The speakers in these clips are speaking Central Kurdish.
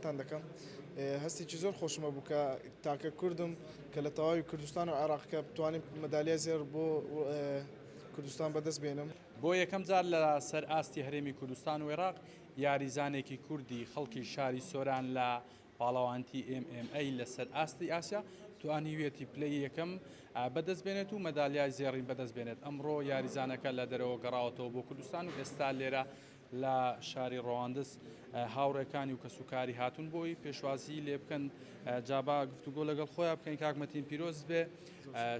کەناڵەکەتان دەکەم هەستێکی زۆر خۆشمە بوو کە تاکە کوردم کە لە تەواوی کوردستان و عێراقکە بتوانین مەدالیای زێر بۆ کوردستان بەدەست بێنم. بۆ یەکەم جار لە سەر ئاستی هەرێمی کوردستان و عێراق یاریزانێکی کوردی خەڵکی شاری سۆران لە پاڵەوانتی MMA لەسەر ئاستی ئاسیا توانیوێتی پلەی یەکەم بەدەست بێنێت و مەدالیای زێڕین بەدەست بێنێت. ئەمڕۆ یاریزانەکە لە دەرەوە گەڕاوەتەوە بۆ کوردستان و ئێستا لێرە لە شاری ڕەواندز هاوڕێکانی و کەسوکاری هاتون بۆی پێشوازی لێ بکەن جابا گفتوگۆ لەگەڵ خۆیان بکەین. کاکمەتین پیرۆز بێ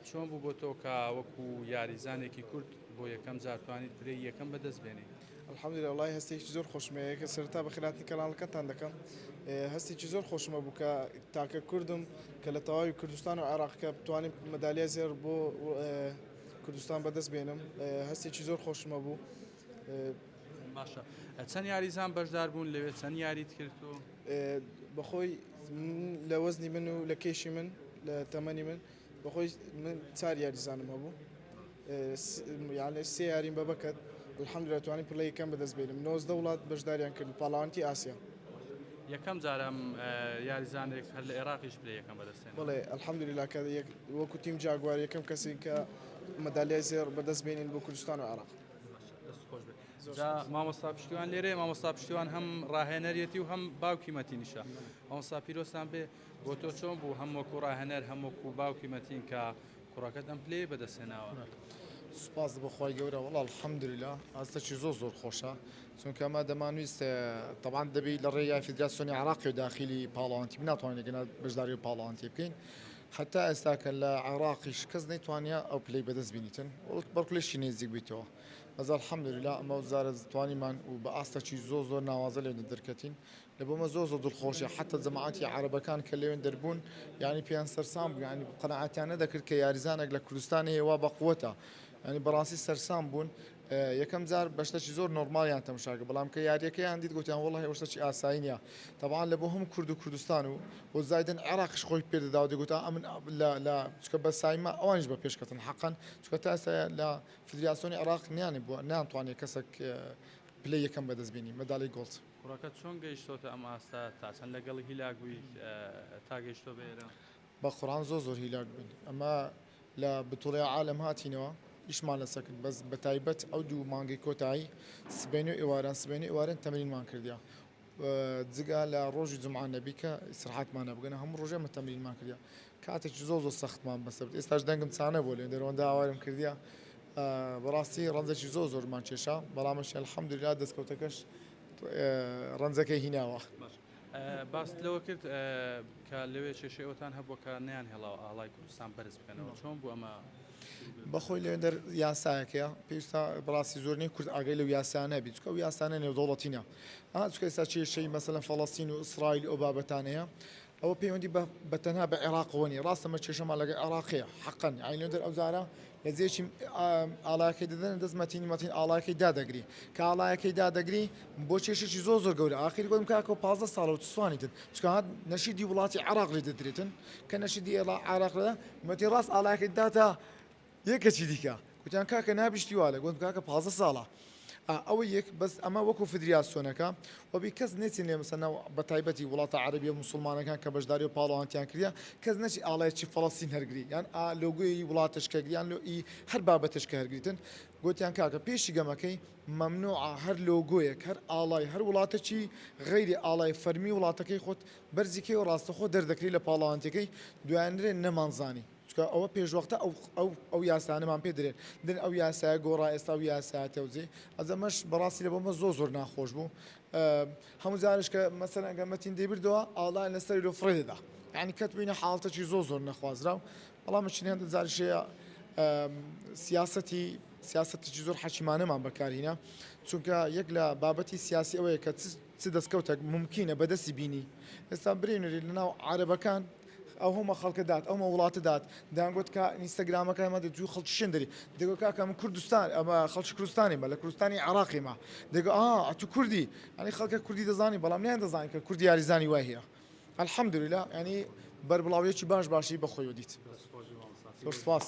چۆن بوو بۆ تۆ کە وەکو یاریزانێکی کورد بۆ یەکەم جار توانیت پلەی یەکەم بەدەست بێنێ؟ الحەمدولێ وڵای هەستێکی زۆر خۆشمەیە کە سەرەتا بە خلاتنی کەناڵەکەتان دەکەم. هەستێکی زۆر خۆشمە بوو کە تاکە کوردم کە لە تەواوی کوردستان و عێراقکە بتوانین مەدالیای زێر بۆ کوردستان بەدەست بێنم. هەستێکی زۆر خۆشمە بوو. باشە چەند یاریزان بەشدار بوون لەوێ چەند یاریت کردو؟ بەخۆی لە وەزنی من و لە کێشی من لە تەمەنی من بەخۆی من 4 یاریزانم هەبوو، یعنی 3 یاریم بەبەکەت. الحەمدولێ توانین پلەی یەکەم بەدەست بێنم. 19 وڵات بەشداریان کرد پاڵەوانتی ئاسیا. یەکەم جارم یاریزانێک هەر لە عێراقیش پلەی یەکەم بەدەستێن؟ بەڵێ الحەمدولێ کە وەکو تیم جاگوار یەکەم کەسین کە مەدالیای زێر بەدەست بێنین بۆ کوردستان و عێراق. مامۆستا پشتیوان لێرێ مامۆستا پشتیوان هەم ڕاهێنەرێتی و هەم باوکی مەتینیشە. مامۆستا پیرۆستان بێ بۆ تۆ چۆن بوو هەم وەکو ڕاهێنەر هەم وەکو باوکی مەتین کە کوڕەکەت ئەم پلەی بەدەستێناوە؟ سوپاس بەخوای گەورە. وەڵا الحەمدولێ ئاستەکی زۆر خۆشە، چونکە ئەمە دەمانویست طبعاً دەبی لە ڕێگای فیدراسیۆنی عێراقی و داخلی پاڵەوانتی بناتوانین گەنە بەشداری و پاڵەوانتی بکەین. حتا ئێستا کە لە عێراقیش کەس نەیتوانیا ئەو پلەی بەدەست بینیتن بەرکلێشی نێزیک بیتەوە. بەزار الحەمدولێ ئەمە وزارە توانیمان و بە ئاستەکی زۆر ناوازە لێ دەرکەتین لە بۆمە زۆر دڵخۆشە. حتا جەماعەتی عەرەبەکان کە لێوێن دەربوون یعنی پێیان سەرسام بوو، یعنی قەنەعەتیان نەدەکرد کە یاریزانێک لە کوردستانی هێوا بەقووەتە، ینی بەڕاستی سەرسام بوون. یەکەم جار بەشتێکی زۆر نۆرمالیان تەماشاکە، بەڵام کە یاریەکەیان دیت گوتیان وەڵڵاهی ئەوە شتێکی ئاسایی نییە. طبعاً لە بۆ هەموو کورد و کوردستان و بۆ زایدن عێراقیش خۆی پێدەدا و دەگوتا ئەمن لە چکە بە سایما ئەوانیش بە پێشکەتن حەقەن، چکە تا ئێستا لە فیدراسیۆنی عێراق نیانی بووە ناتوانێت کەسێک پلەی یەکەم بەدەست بینی مەداڵی گۆڵد. کوڕەکەت چۆن گەیشتۆتە ئەم ئاستا تا چەند لەگەڵی هیلاگووی تا گەیشتۆ بێرە؟ بە قورئان زۆر هیلاک بووین. ئەمە لە بتوڵی عالەم هاتینەوە ئیشمان لەسەر کرد، بەس بە تایبەت ئەو دوو مانگی کۆتایی سبەینی و ئێواران تەمرینمان کردیا. جگا لە ڕۆژی جومعە نەبی کە ئیستراحەتمانە بگەنە هەموو ڕۆژێمە تەمرینمان کردیا. کاتێکی زۆر سەختمان بەسەر ئێستاش دەنگم چانە بۆ لێ دەرەوەندا ئاوارم کردیا. بەڕاستی ڕەنجێکی زۆرمان کێشا، بەڵامش الحەمدولێ دەستکەوتەکەش ڕەنجەکەی هیناوە. باست لەوە کرد کە لەوێ کێشەیەوەتان هەبووە کە نەیان هێڵاوە ئاڵای کوردستان بەرز بکەنەوە. چۆن بوو ئەمە؟ بەخۆی لەوێندەر یاسایەکەیە پێویستە بەڕاستی زۆرنەی کورد ئاگەی لەو یاسانە بیت، چکە ئەو یاسانە نێودەوڵەتینە. چکە ئێستا کێشەی مەسەلەن فەڵەستین و ئیسرائیل ئەو بابەتانەیە ئەوە پەیوەندی بە تەنها بە عێراقەوە نیە. ڕاستەمە کێشەمان لەگەڵ عێراقیە حەقەن، یعنی لەوێندەر ئەو جارە لە جێشی ئاڵایەکەی دەدەن دەست مەتین ئاڵایەکەی دادەگری کە ئاڵایەکەی دادەگری بۆ کێشێکی زۆر گەورە. ئاخری گوتم کاکە 15 ساڵە و سوانیتن، چکە هات نەشیدی وڵاتی عێراق لێ دەدرێتن کە نەشیدی عێراقدا مەتی ڕاست ئاڵایەکەی داتا یەکەچی دیکە گوتیان کاکە نابیشتی والە گوتم کاکە 15 ساڵە. ئەوە یەک بەس ئەمە وەکو فیدراسیۆنەکە وەبی کەس نێچین لێ مەسەلەن بە تایبەتی وڵاتە عەرەبیە موسڵمانەکان کە بەشداری و پاڵەوانتیان کردیا کەس نەچی ئاڵایەکی فەڵەستین هەرگری یان لۆگۆی وڵاتش کەگریان لۆئی هەر بابەتش کە هەرگریتن. گوتیان کاکە پێشی گەمەکەی مەمنوعە هەر لۆگۆیەک هەر ئاڵای هەر وڵاتێکی غەیری ئاڵای فەرمی وڵاتەکەی خۆت بەرزیکەی و ڕاستەخۆ دەردەکری لە پاڵەوانتیەکەی دوایانرێن نەمانزانی. چکە ئەوە پێشوەختە ئەو یاسانەمان پێ دەرێت دن ئەو یاسایە گۆڕا ئێستا و یاسایە تەوزێ ئەزەمەش بەڕاستی لە بۆمە زۆر ناخۆش بوو. هەموو جارش کە مەسەلەن ئەگەر مەتین دەیبردەوە ئاڵای لەسەری لۆ فڕێ دەدا، یعنی کەت بینە حاڵەتێکی زۆر نەخوازرا و بەڵامش هێندە جاریشەیە سیاسەتێکی زۆر حەکیمانەمان بەکارهێنا، چونکە یەک لە بابەتی سیاسی ئەوەیە کە چ دەستکەوتێک ممکنە بەدەستی بینی. ئێستا برێنەری لەناو عەرەبەکان ئەو هەمە خەڵکە دات ئەومە وڵاتە دات دەیانگوت کە ئینستاگرامەکە ئەمە دەجوو خەڵکی شندری دەگوت کاکە من کوردستان ئەمە خەڵکی کوردستانیمە لە کوردستانی عێراقیمە دەگوت تو کوردی، ینی خەڵکە کوردی دەزانی بەڵام نیان دەزانی کە کوردی یاریزانی وای هەیە. الحەمدولێ ینی بەربڵاویەکی باشی بەخۆی دیت. سپاس.